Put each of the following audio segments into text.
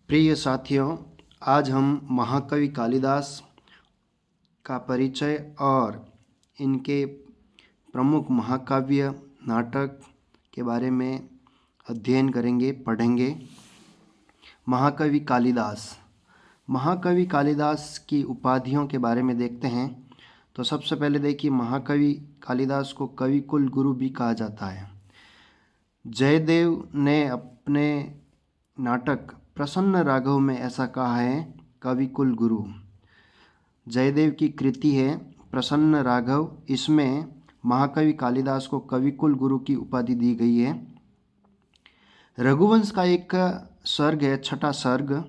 प्रिय साथियों, आज हम महाकवि कालिदास का परिचय और इनके प्रमुख महाकाव्य नाटक के बारे में अध्ययन करेंगे, पढ़ेंगे। महाकवि कालिदास की उपाधियों के बारे में देखते हैं। तो सबसे पहले देखिए, महाकवि कालिदास को कवि कुल गुरु भी कहा जाता है। जयदेव ने अपने नाटक प्रसन्न राघव में ऐसा कहा है, कवि कुल गुरु। जयदेव की कृति है प्रसन्न राघव, इसमें महाकवि कालिदास को कवि कुल गुरु की उपाधि दी गई है। रघुवंश का एक सर्ग है, छठा सर्ग,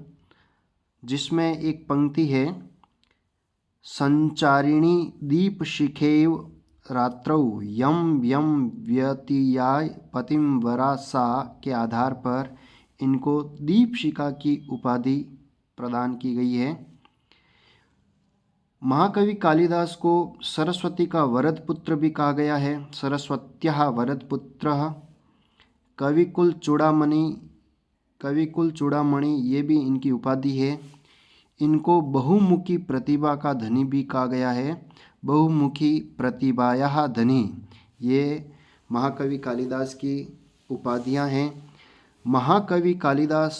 जिसमें एक पंक्ति है, संचारिणी दीप शिखेव रात्रौ यम यम व्यतीयाय पतिंवरा सा के आधार पर इनको दीपशिखा की उपाधि प्रदान की गई है। महाकवि कालिदास को सरस्वती का वरद पुत्र भी कहा गया है, सरस्वत्यः वरद पुत्रः। कविकुल चूड़ामणि ये भी इनकी उपाधि है। इनको बहुमुखी प्रतिभा का धनी भी कहा गया है, बहुमुखी प्रतिभायाः धनी, ये महाकवि कालिदास की उपाधियां हैं। महाकवि कालिदास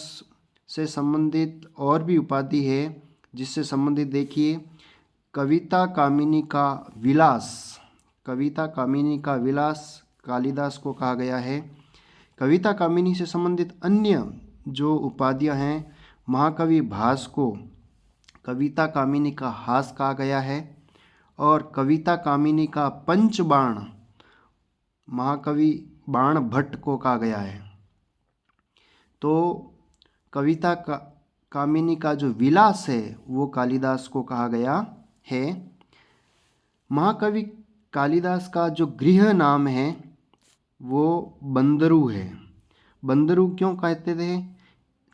से संबंधित और भी उपाधि है, जिससे संबंधित देखिए, कविता कामिनी का विलास। कविता कामिनी का विलास कालिदास को कहा गया है। कविता कामिनी से संबंधित अन्य जो उपाधियां हैं, महाकवि भास को कविता कामिनी का हास कहा गया है, और कविता कामिनी का पंचबाण महाकवि बाण भट्ट को कहा गया है। तो कविता कामिनी का जो विलास है वो कालिदास को कहा गया है। महाकवि कालिदास का जो गृह नाम है वो बंदरू है। बंदरू क्यों कहते थे?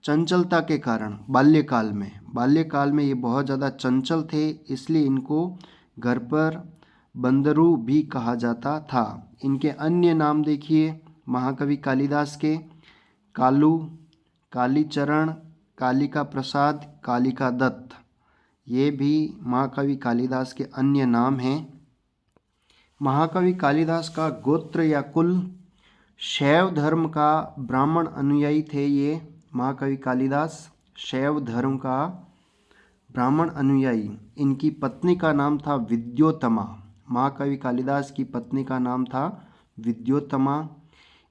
चंचलता के कारण। बाल्यकाल में ये बहुत ज़्यादा चंचल थे, इसलिए इनको घर पर बंदरू भी कहा जाता था। इनके अन्य नाम देखिए महाकवि कालिदास के, कालू, कालीचरण, कालिका प्रसाद, कालिका दत्त, ये भी महाकवि कालिदास के अन्य नाम हैं। महाकवि कालिदास का गोत्र या कुल, शैव धर्म का ब्राह्मण अनुयायी थे। ये महाकवि कालिदास शैव धर्म का ब्राह्मण अनुयायी। इनकी पत्नी का नाम था विद्योत्तमा। महाकवि कालिदास की पत्नी का नाम था विद्योत्तमा।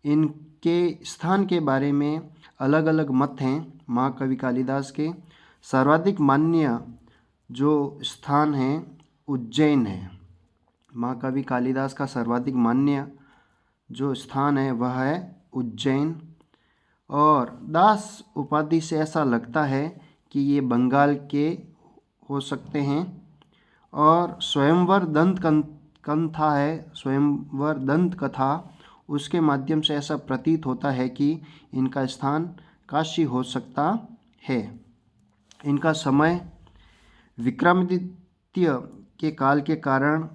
इनके स्थान के बारे में अलग अलग मत हैं महाकवि कालिदास के। सर्वाधिक मान्य जो स्थान है उज्जैन है। महाकवि कालिदास का सर्वाधिक मान्य जो स्थान है वह है उज्जैन। और दास उपाधि से ऐसा लगता है कि ये बंगाल के हो सकते हैं। और स्वयंवर दंत कथा है, स्वयंवर दंत कथा, उसके माध्यम से ऐसा प्रतीत होता है कि इनका स्थान काशी हो सकता है। इनका समय विक्रमादित्य के काल के कारण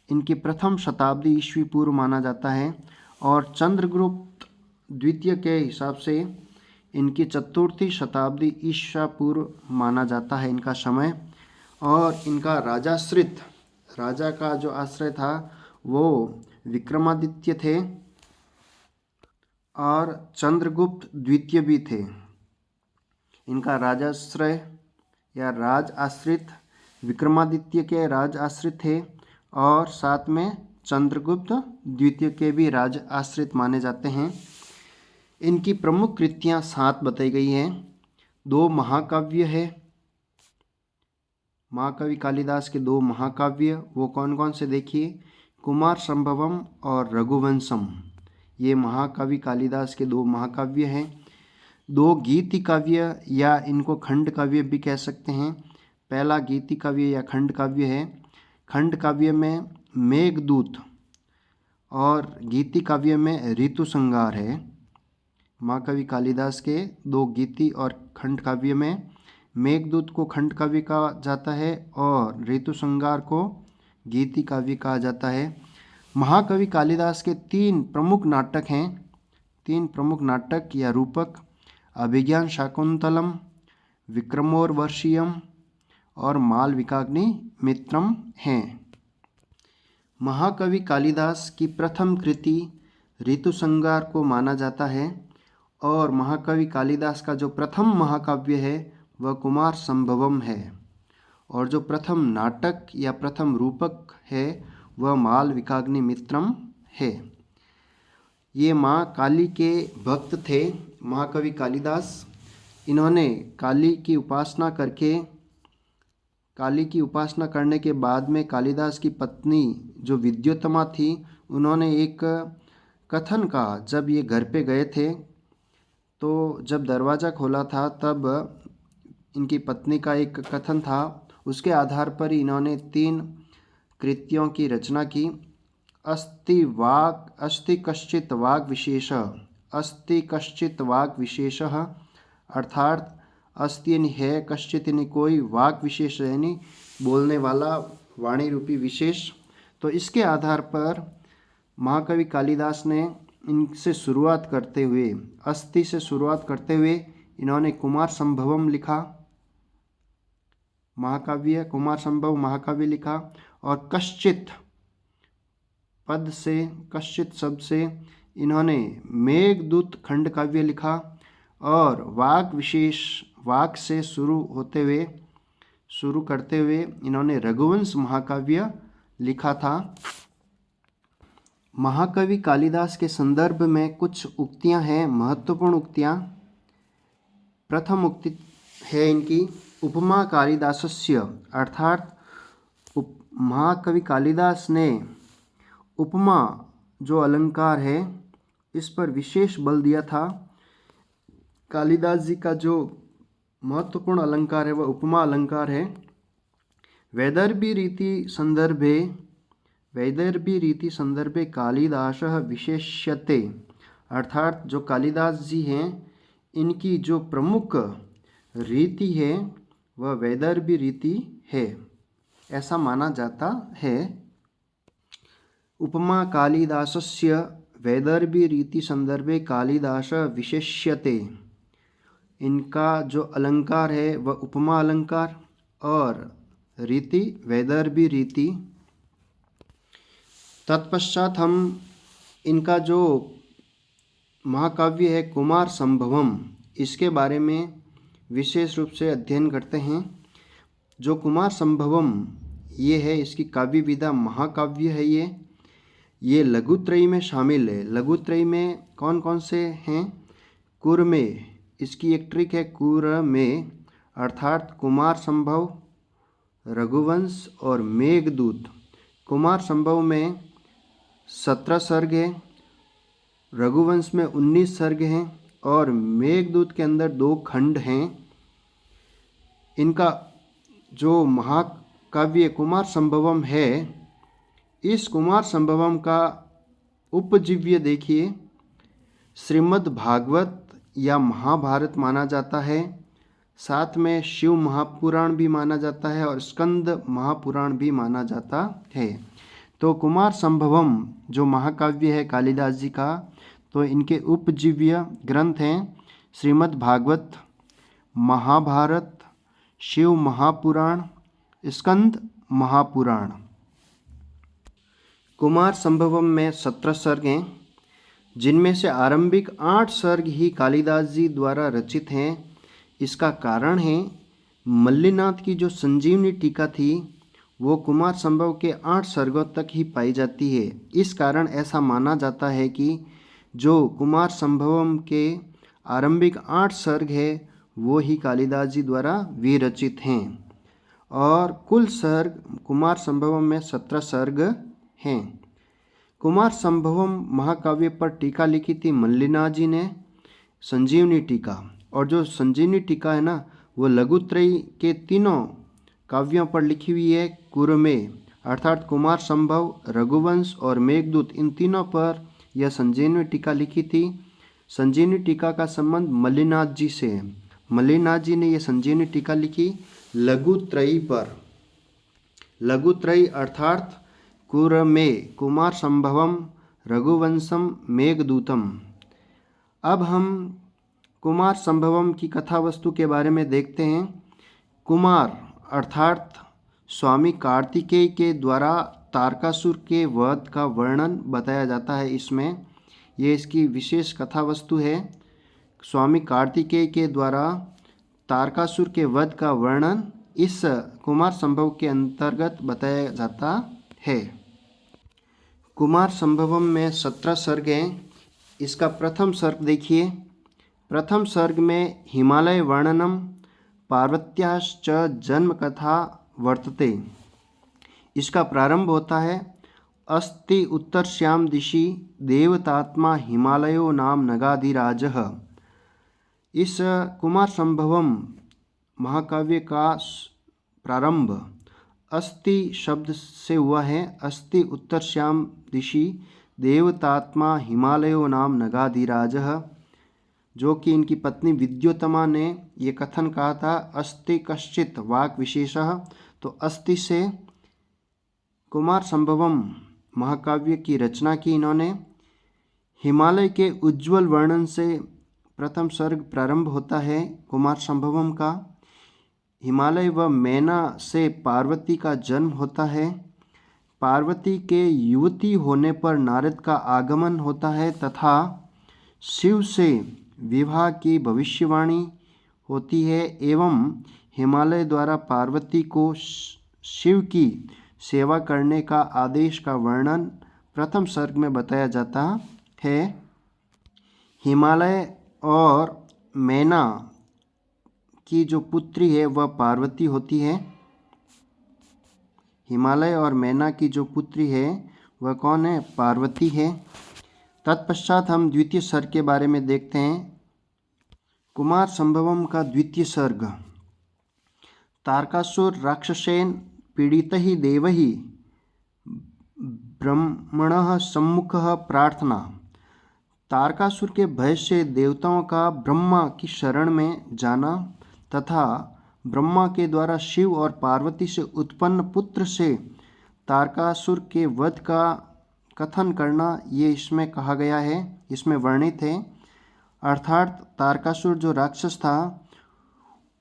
इनकी प्रथम शताब्दी ईस्वी पूर्व माना जाता है, और चंद्रगुप्त द्वितीय के हिसाब से इनकी चतुर्थी शताब्दी ईसा पूर्व माना जाता है इनका समय। और इनका राजा का जो आश्रय था वो विक्रमादित्य थे और चंद्रगुप्त द्वितीय भी थे। इनका राजाश्रय या राज आश्रित विक्रमादित्य के राज आश्रित थे, और साथ में चंद्रगुप्त द्वितीय के भी राज आश्रित माने जाते हैं। इनकी प्रमुख कृतियाँ 7 बताई गई हैं। 2 महाकाव्य है। महाकवि कालिदास के 2 महाकाव्य वो कौन कौन से देखिए, कुमार संभवम और रघुवंशम, ये महाकवि कालिदास के 2 महाकाव्य हैं। 2 गीति काव्य या इनको खंड काव्य भी कह सकते हैं। पहला गीति काव्य या खंड काव्य है। खंड काव्य में मेघदूत और गीति काव्य में ऋतु संगार है। महाकवि कालिदास के 2 गीति और खंड काव्य में मेघदूत को खंड काव्य कहा जाता है और ऋतु संगार को गीति काव्य कहा जाता है। महाकवि कालिदास के 3 प्रमुख नाटक हैं। 3 प्रमुख नाटक या रूपक, अभिज्ञान शाकुंतलम, विक्रमोर्वशीयम और मालविकाग्नि मित्रम हैं। महाकवि कालिदास की प्रथम कृति ऋतुसंहार को माना जाता है और महाकवि कालिदास का जो प्रथम महाकाव्य है वह कुमार संभवम है और जो प्रथम नाटक या प्रथम रूपक है वह मालविकाग्नि मित्रम है। ये माँ काली के भक्त थे महाकवि कालिदास। इन्होंने काली की उपासना करने के बाद में कालिदास की पत्नी जो विद्योत्तमा थी उन्होंने एक कथन कहा। जब ये घर पे गए थे तो जब दरवाज़ा खोला था तब इनकी पत्नी का एक कथन था, उसके आधार पर इन्होंने 3 कृतियों की रचना की। अस्ति कश्चित वाग विशेषः अर्थात अस्ति यानी है, कश्चित यानी कोई, वाक विशेष यानी बोलने वाला, वाणी रूपी विशेष। तो इसके आधार पर महाकवि कालिदास ने इनसे शुरुआत करते हुए, अस्ति से शुरुआत करते हुए इन्होंने कुमार संभवम लिखा, महाकाव्य कुमार संभव महाकाव्य लिखा। और कश्चित पद से, कश्चित शब्द से इन्होंने मेघदूत खंड काव्य लिखा और वाक से शुरू करते हुए इन्होंने रघुवंश महाकाव्य लिखा था। महाकवि कालिदास के संदर्भ में कुछ उक्तियां हैं, महत्वपूर्ण उक्तियां। प्रथम उक्ति है इनकी, उपमा कालिदासस्य, अर्थात महाकवि कालिदास ने उपमा जो अलंकार है इस पर विशेष बल दिया था। कालिदास जी का जो महत्वपूर्ण अलंकार है वह उपमा अलंकार है। वैदर्भी रीति संदर्भे कालिदासः विशेष्यते, अर्थात जो कालिदास जी हैं इनकी जो प्रमुख रीति है वह वैदर्भी रीति है, ऐसा माना जाता है। उपमा कालिदासस्य वैदर्भी रीति संदर्भे कालिदास विशेष्यते, इनका जो अलंकार है वह उपमा अलंकार और रीति वैदर्भी रीति। तत्पश्चात हम इनका जो महाकाव्य है कुमार संभवम, इसके बारे में विशेष रूप से अध्ययन करते हैं। जो कुमार संभवम ये है, इसकी काव्य विधा महाकाव्य है। ये लघुत्रयी में शामिल है। लघुत्रयी में कौन कौन से हैं? कुर में, इसकी एक ट्रिक है, कुर में अर्थात कुमार संभव, रघुवंश और मेघदूत। कुमार संभव में 17 सर्ग हैं, रघुवंश में 19 सर्ग हैं और मेघदूत के अंदर 2 खंड हैं। इनका जो महाकाव्य कुमार संभवम है, इस कुमार संभवम का उपजीव्य देखिए, श्रीमद् भागवत या महाभारत माना जाता है, साथ में शिव महापुराण भी माना जाता है और स्कंद महापुराण भी माना जाता है। तो कुमार संभवम जो महाकाव्य है कालिदास जी का, तो इनके उपजीव्य ग्रंथ हैं श्रीमद् भागवत, महाभारत, शिव महापुराण, स्कंद महापुराण। कुमार संभवम में 17 सर्ग हैं, जिनमें से आरंभिक 8 सर्ग ही कालिदास जी द्वारा रचित हैं। इसका कारण है मल्लिनाथ की जो संजीवनी टीका थी वो कुमार संभव के 8 सर्गों तक ही पाई जाती है। इस कारण ऐसा माना जाता है कि जो कुमार संभवम के आरंभिक 8 सर्ग है वो ही कालिदास जी द्वारा विरचित हैं और कुल सर्ग कुमार संभवम में 17 सर्ग हैं। कुमार संभवम महाकाव्य पर टीका लिखी थी मल्लिनाथ जी ने, संजीवनी टीका। और जो संजीवनी टीका है ना, वो लघुत्रयी के 3 काव्यों पर लिखी हुई है। कुर में अर्थात कुमार संभव, रघुवंश और मेघदूत, इन तीनों पर यह संजीवनी टीका लिखी थी। संजीवनी टीका का संबंध मल्लिनाथ जी से है। मल्लिनाथ जी ने यह संजीवनी टीका लिखी लघुत्रयी पर। लघुत्रयी अर्थात कुर में, कुमार संभवम, रघुवंशम, मेघदूतम। अब हम कुमार संभवम की कथा वस्तु के बारे में देखते हैं। कुमार अर्थात स्वामी कार्तिकेय के द्वारा तारकासुर के वध का वर्णन बताया जाता है। इसमें ये इसकी विशेष कथा वस्तु है। स्वामी कार्तिकेय के द्वारा तारकासुर के वध का वर्णन इस कुमार संभव के अंतर्गत बताया जाता है। कुमार संभवम में 17 सर्ग हैं। इसका प्रथम सर्ग देखिए। प्रथम सर्ग में हिमालय वर्णनम पार्वत्याश्च जन्म कथा वर्तते। इसका प्रारंभ होता है अस्ति उत्तरश्याम दिशि देवतात्मा हिमालयो नाम नगाधिराजः। इस कुमार संभवम महाकाव्य का प्रारंभ अस्ति शब्द से हुआ है। अस्ति उत्तरश्याम दिशि देवतात्मा हिमालयो नाम नगाधिराजः, जो कि इनकी पत्नी विद्योत्तमा ने ये कथन कहा था। अस्ति कश्चित वाक् विशेषः, तो अस्ति से कुमार संभवम महाकाव्य की रचना की इन्होंने। हिमालय के उज्ज्वल वर्णन से प्रथम सर्ग प्रारंभ होता है कुमार संभवम का। हिमालय व मैना से पार्वती का जन्म होता है। पार्वती के युवती होने पर नारद का आगमन होता है तथा शिव से विवाह की भविष्यवाणी होती है एवं हिमालय द्वारा पार्वती को शिव की सेवा करने का आदेश का वर्णन प्रथम सर्ग में बताया जाता है। हिमालय और मैना की जो पुत्री है वह पार्वती होती है। हिमालय और मैना की जो पुत्री है वह कौन है? पार्वती है। तत्पश्चात हम द्वितीय सर्ग के बारे में देखते हैं। कुमार संभवम का द्वितीय सर्ग। तारकासुर राक्षसेन पीड़ितः देवैः ब्रह्मणः सम्मुखः प्रार्थना। तारकासुर के भय से देवताओं का ब्रह्मा की शरण में जाना तथा ब्रह्मा के द्वारा शिव और पार्वती से उत्पन्न पुत्र से तारकासुर के वध का कथन करना, ये इसमें कहा गया है, इसमें वर्णित है। अर्थात तारकासुर जो राक्षस था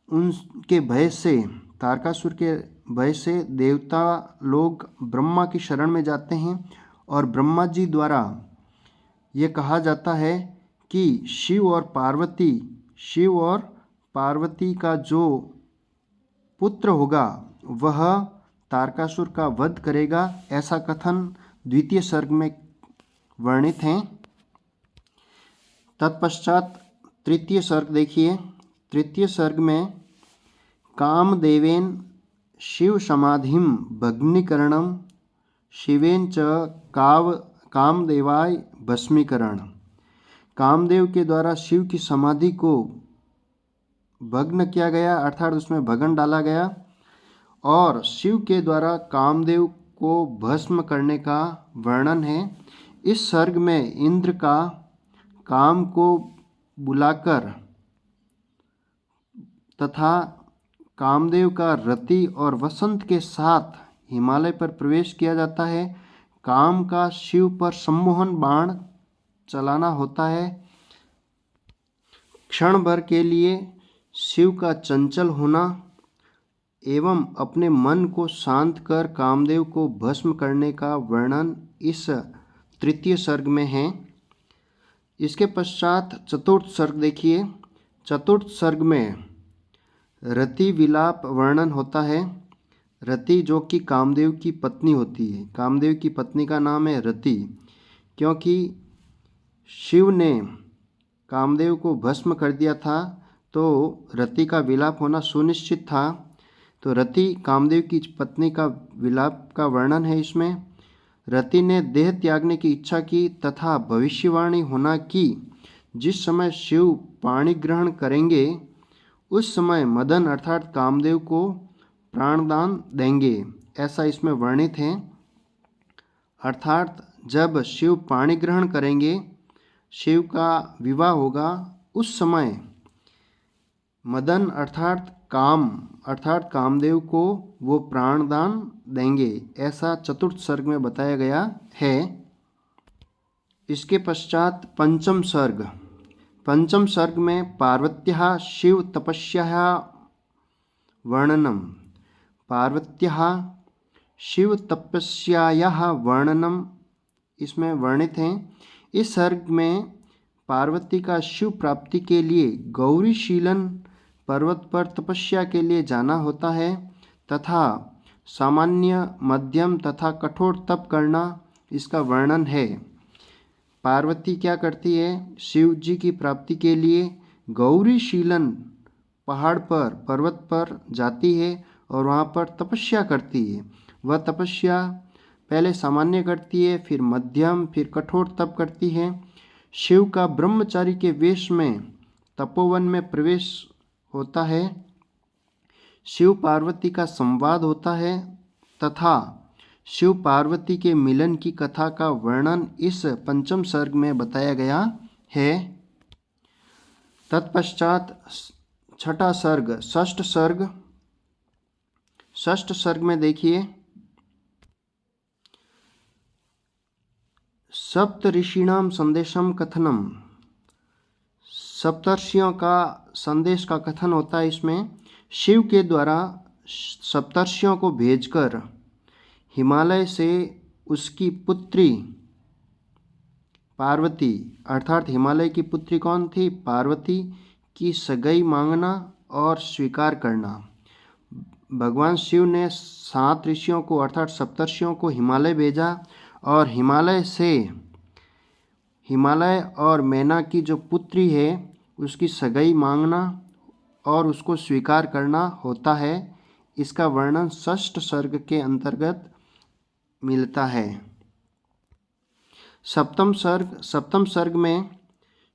उनके भय से, तारकासुर के भय से देवता लोग ब्रह्मा की शरण में जाते हैं और ब्रह्मा जी द्वारा ये कहा जाता है कि शिव और पार्वती का जो पुत्र होगा वह तारकासुर का वध करेगा, ऐसा कथन द्वितीय सर्ग में वर्णित हैं। तत्पश्चात तृतीय सर्ग देखिए। तृतीय सर्ग में कामदेवेन शिव समाधिम भग्नीकरणम शिवेन च कामदेवाय भस्मीकरण। कामदेव के द्वारा शिव की समाधि को भग्न किया गया, अर्थात उसमें भगन डाला गया, और शिव के द्वारा कामदेव को भस्म करने का वर्णन है। इस सर्ग में इंद्र का काम को बुलाकर तथा कामदेव का रति और वसंत के साथ हिमालय पर प्रवेश किया जाता है। काम का शिव पर सम्मोहन बाण चलाना होता है। क्षण भर के लिए शिव का चंचल होना एवं अपने मन को शांत कर कामदेव को भस्म करने का वर्णन इस तृतीय सर्ग में है। इसके पश्चात चतुर्थ सर्ग देखिए। चतुर्थ सर्ग में रति विलाप वर्णन होता है। रति जो कि कामदेव की पत्नी होती है। कामदेव की पत्नी का नाम है रति, क्योंकि शिव ने कामदेव को भस्म कर दिया था तो रति का विलाप होना सुनिश्चित था। तो रति कामदेव की पत्नी का विलाप का वर्णन है इसमें। रति ने देह त्यागने की इच्छा की तथा भविष्यवाणी होना कि जिस समय शिव पाणी ग्रहण करेंगे उस समय मदन अर्थात कामदेव को प्राणदान देंगे, ऐसा इसमें वर्णित है। अर्थात जब शिव पाणी ग्रहण करेंगे, शिव का विवाह होगा, उस समय मदन अर्थात कामदेव को वो प्राणदान देंगे, ऐसा चतुर्थ सर्ग में बताया गया है। इसके पश्चात पंचम सर्ग। पंचम सर्ग में पार्वत्याः शिव तपस्याः वर्णनम, पार्वत्याः शिव तपस्यायाः वर्णनम इसमें वर्णित हैं। इस सर्ग में पार्वती का शिव प्राप्ति के लिए गौरीशीलन पर्वत पर तपस्या के लिए जाना होता है तथा सामान्य, मध्यम तथा कठोर तप करना इसका वर्णन है। पार्वती क्या करती है? शिव जी की प्राप्ति के लिए गौरीशीलन पहाड़ पर, पर्वत पर जाती है और वहाँ पर तपस्या करती है। वह तपस्या पहले सामान्य करती है, फिर मध्यम, फिर कठोर तप करती है। शिव का ब्रह्मचारी के वेश में तपोवन में प्रवेश होता है। शिव पार्वती का संवाद होता है तथा शिव पार्वती के मिलन की कथा का वर्णन इस पंचम सर्ग में बताया गया है। तत्पश्चात छठा सर्ग, षष्ठ सर्ग। षष्ठ सर्ग में देखिए, सप्त ऋषिणाम संदेशम कथनम, सप्तर्षियों का संदेश का कथन होता है। इसमें शिव के द्वारा सप्तर्षियों को भेजकर हिमालय से उसकी पुत्री पार्वती, अर्थात हिमालय की पुत्री कौन थी? पार्वती की सगाई मांगना और स्वीकार करना। भगवान शिव ने 7 ऋषियों को अर्थात सप्तर्षियों को हिमालय भेजा और हिमालय से, हिमालय और मैना की जो पुत्री है उसकी सगाई मांगना और उसको स्वीकार करना होता है। इसका वर्णन षष्ठ सर्ग के अंतर्गत मिलता है। सप्तम सर्ग में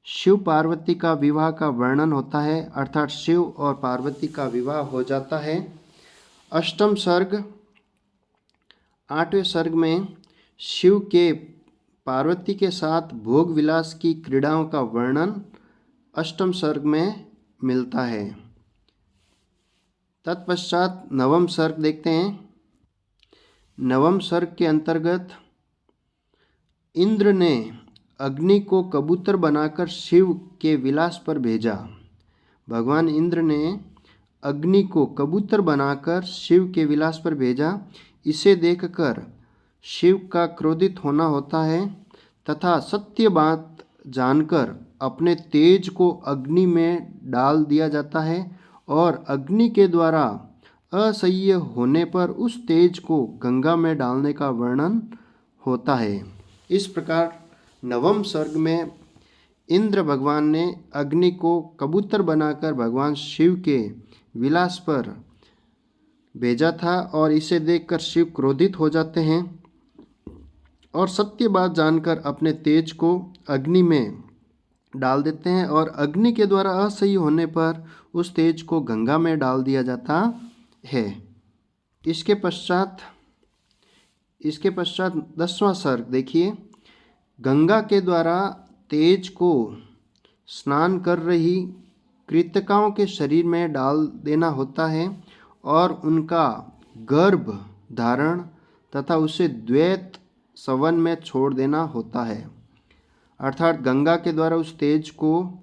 शिव पार्वती का विवाह का वर्णन होता है, अर्थात शिव और पार्वती का विवाह हो जाता है। अष्टम सर्ग, 8वें सर्ग में शिव के पार्वती के साथ भोग विलास की क्रीड़ाओं का वर्णन अष्टम सर्ग में मिलता है। तत्पश्चात नवम सर्ग देखते हैं। नवम सर्ग के अंतर्गत इंद्र ने अग्नि को कबूतर बनाकर शिव के विलास पर भेजा। भगवान इंद्र ने अग्नि को कबूतर बनाकर शिव के विलास पर भेजा। इसे देखकर शिव का क्रोधित होना होता है तथा सत्य बात जानकर अपने तेज को अग्नि में डाल दिया जाता है और अग्नि के द्वारा असह्य होने पर उस तेज को गंगा में डालने का वर्णन होता है। इस प्रकार नवम सर्ग में इंद्र भगवान ने अग्नि को कबूतर बनाकर भगवान शिव के विलास पर भेजा था और इसे देखकर शिव क्रोधित हो जाते हैं और सत्य बात जानकर अपने तेज को अग्नि में डाल देते हैं और अग्नि के द्वारा असह्य होने पर उस तेज को गंगा में डाल दिया जाता है। इसके पश्चात 10वां सर्ग देखिए। गंगा के द्वारा तेज को स्नान कर रही कृतकाओं के शरीर में डाल देना होता है और उनका गर्भ धारण तथा उसे द्वैत सवन में छोड़ देना होता है। अर्थात गंगा के द्वारा उस तेज को,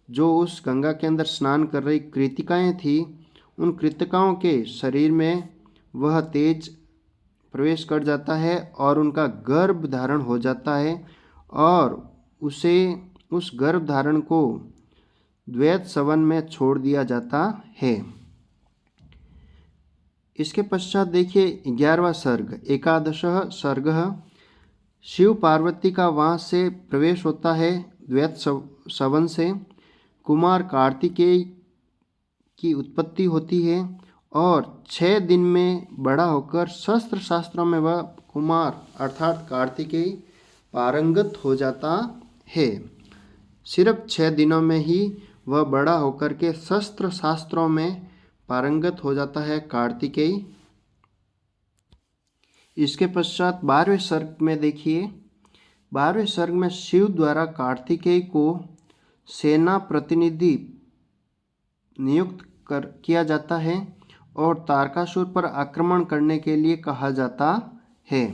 जो उस गंगा के अंदर स्नान कर रही कृतिकाएँ थी, उन कृतिकाओं के शरीर में वह तेज प्रवेश कर जाता है और उनका गर्भ धारण हो जाता है और उसे, उस गर्भ धारण को द्वैत सवन में छोड़ दिया जाता है। इसके पश्चात देखिए 11वां सर्ग, एकादशः सर्गः। शिव पार्वती का वहाँ से प्रवेश होता है द्वैत सवन से। कुमार कार्तिकेय की उत्पत्ति होती है और 6 दिन में बड़ा होकर शस्त्र शास्त्रों में वह कुमार अर्थात कार्तिकेय पारंगत हो जाता है। सिर्फ 6 दिनों में ही वह बड़ा होकर के शस्त्र शास्त्रों में पारंगत हो जाता है कार्तिकेय। इसके पश्चात 12वें सर्ग में देखिए। 12वें सर्ग में शिव द्वारा कार्तिकेय को सेना प्रतिनिधि नियुक्त किया जाता है और तारकासुर पर आक्रमण करने के लिए कहा जाता है।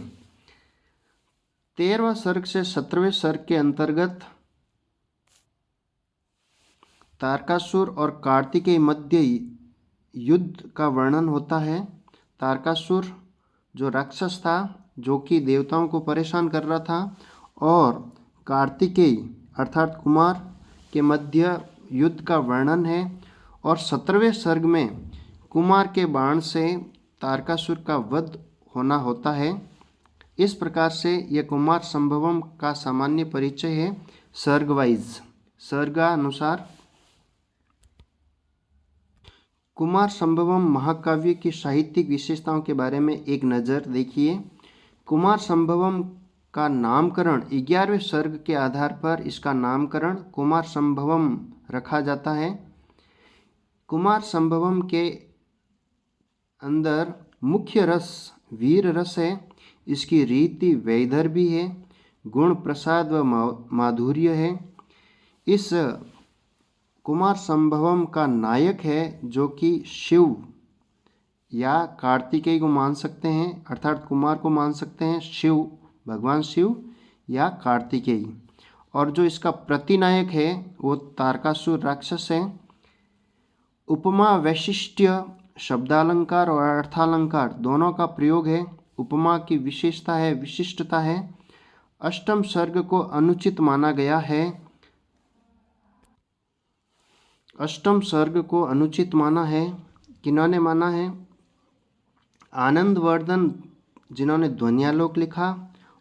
13वां सर्ग से 17वें सर्ग के अंतर्गत तारकासुर और कार्तिकेय मध्य युद्ध का वर्णन होता है। तारकासुर जो राक्षस था, जो कि देवताओं को परेशान कर रहा था, और कार्तिकेय अर्थात कुमार के मध्य युद्ध का वर्णन है। और 17वें सर्ग में कुमार के बाण से तारकासुर का वध होना होता है। इस प्रकार से यह कुमार संभवम का सामान्य परिचय है सर्ग वाइज, सर्गानुसार। कुमार संभवम महाकाव्य की साहित्यिक विशेषताओं के बारे में एक नज़र देखिए। कुमार संभवम का नामकरण 11वें सर्ग के आधार पर इसका नामकरण कुमार संभवम रखा जाता है। कुमार संभवम के अंदर मुख्य रस वीर रस है, इसकी रीति वैदर्भी है, गुण प्रसाद व माधुर्य है। इस कुमार संभवम का नायक है जो कि शिव या कार्तिकेय को मान सकते हैं, अर्थात कुमार को मान सकते हैं, शिव भगवान शिव या कार्तिकेय। और जो इसका प्रतिनायक है वो तारकासुर राक्षस है। उपमा वैशिष्ट्य शब्दालंकार और अर्थालंकार दोनों का प्रयोग है। उपमा की विशेषता है, विशिष्टता है। अष्टम सर्ग को अनुचित माना गया है। अष्टम सर्ग को अनुचित माना है। किन्होंने माना है? आनंदवर्धन जिन्होंने ध्वन्यालोक लिखा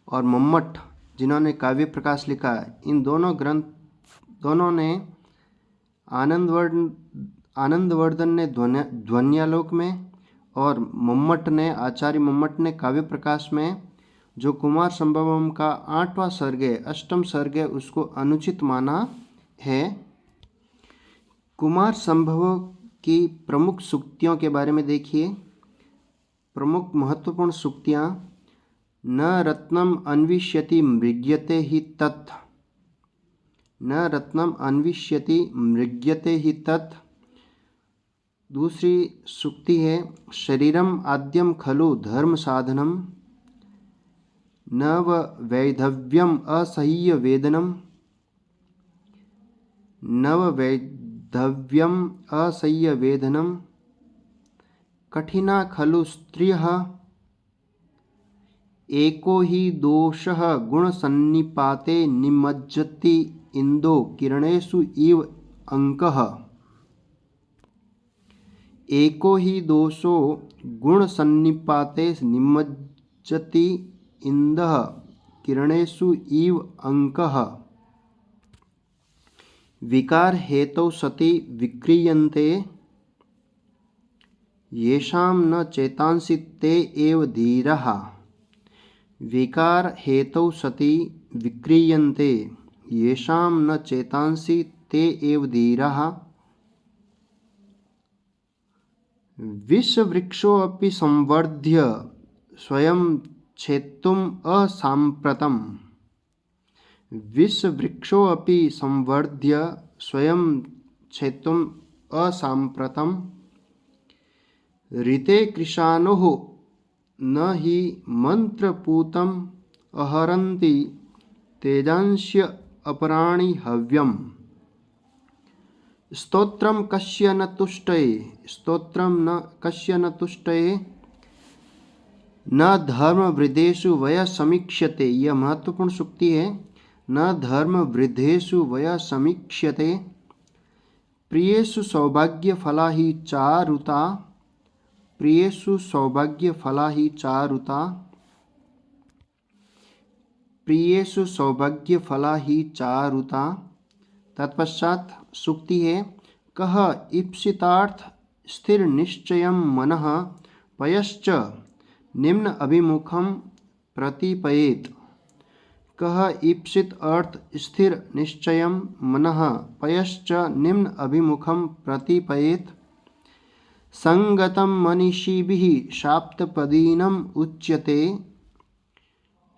और मम्मट जिन्होंने काव्य प्रकाश लिखा। इन दोनों ने आनंदवर्धन ने ध्वन्यालोक में और मम्मट ने, आचार्य मम्मट ने काव्य प्रकाश में जो कुमार संभवम का 8वां सर्ग है, अष्टम सर्ग है, उसको अनुचित माना है। कुमार संभव की प्रमुख सूक्तियों के बारे में देखिए। प्रमुख महत्वपूर्ण सूक्तियाँ: न रत्नम अन्विष्यति मृग्यते हि तत्, न रत्नम अन्विष्यति मृग्यते हि तत्। दूसरी सूक्ति है शरीरम आद्यम खलु धर्म साधनम, न वैधव्यम असह्य वेदनम, न वैधव्यम असह्य वेदनम। कठिना खलु स्त्रियः एको हि दोषः गुणसन्निपाते निमज्जति इन्दो किरणेषु इव अंकः। एको हि दोषो गुणसन्निपाते निमज्जति इन्दः किरणेषु इव अंकः। विकार हेतौ सति विक्रियन्ते येषां न चेतांसि ते एव धीराः। विकार हेतौ सति विक्रियन्ते येषां न चेतांसि ते एव धीराः। विषवृक्षोऽपि संवर्ध्य स्वयं छेत्तुम् असाम्प्रतम्। विषवृक्षोऽपि संवर्ध्य स्वयं छेत्तुम् असाम्प्रतम्। ऋते कृशानोः न हि मंत्रपूतम् अहरन्ति तेजांस्य अपराणि हव्यम्। स्तोत्रम कस्य न तुष्टये, स्तोत्रम न कस्य न तुष्टये, न धर्म वृद्धेषु वय समीक्ष्यते। यह महत्वपूर्ण सूक्ति है। न धर्म वृद्धेषु वय समीक्ष्यते। प्रियेषु सौभाग्य फला हि चारुता, प्रियेषु सौभाग्य फला हि चारुता, प्रियेषु सौभाग्य फला हि चारुता। तत्पश्चात सूक्ति है कह ईप्सितार्थ स्थिर निश्चयं मनः पयश्च निम्न अभिमुखं प्रतिपयेत्। कह ईप्सित अर्थ स्थिर निश्चयं मनः पयश्च निम्न अभिमुखं प्रतिपयेत्। संगतं मनीषिभिः शाप्तपदीनम् उच्यते,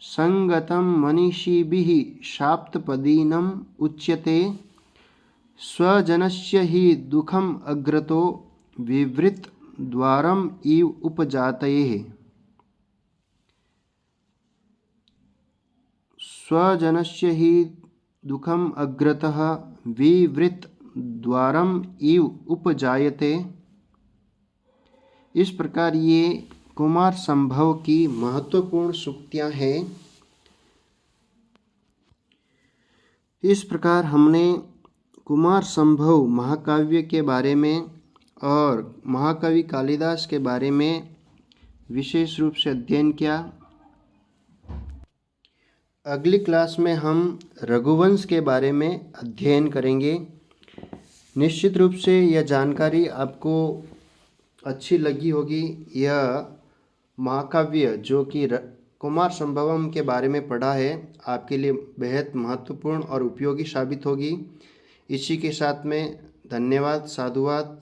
संगतं मनीषिभिः शाप्तपदीनम् उच्यते। स्वजनस्य हि दुःखम् अग्रतो विवृत द्वारम् इव उपजातये। स्वजनस्य हि दुःखम् अग्रतः विवृत द्वारम इव उपजायते। इस प्रकार ये कुमार संभव की महत्वपूर्ण सूक्तियाँ हैं। इस प्रकार हमने कुमार संभव महाकाव्य के बारे में और महाकवि कालिदास के बारे में विशेष रूप से अध्ययन किया। अगली क्लास में हम रघुवंश के बारे में अध्ययन करेंगे। निश्चित रूप से यह जानकारी आपको अच्छी लगी होगी। यह महाकाव्य जो कि कुमार संभवम के बारे में पढ़ा है आपके लिए बेहद महत्वपूर्ण और उपयोगी साबित होगी। इसी के साथ में धन्यवाद, साधुवाद।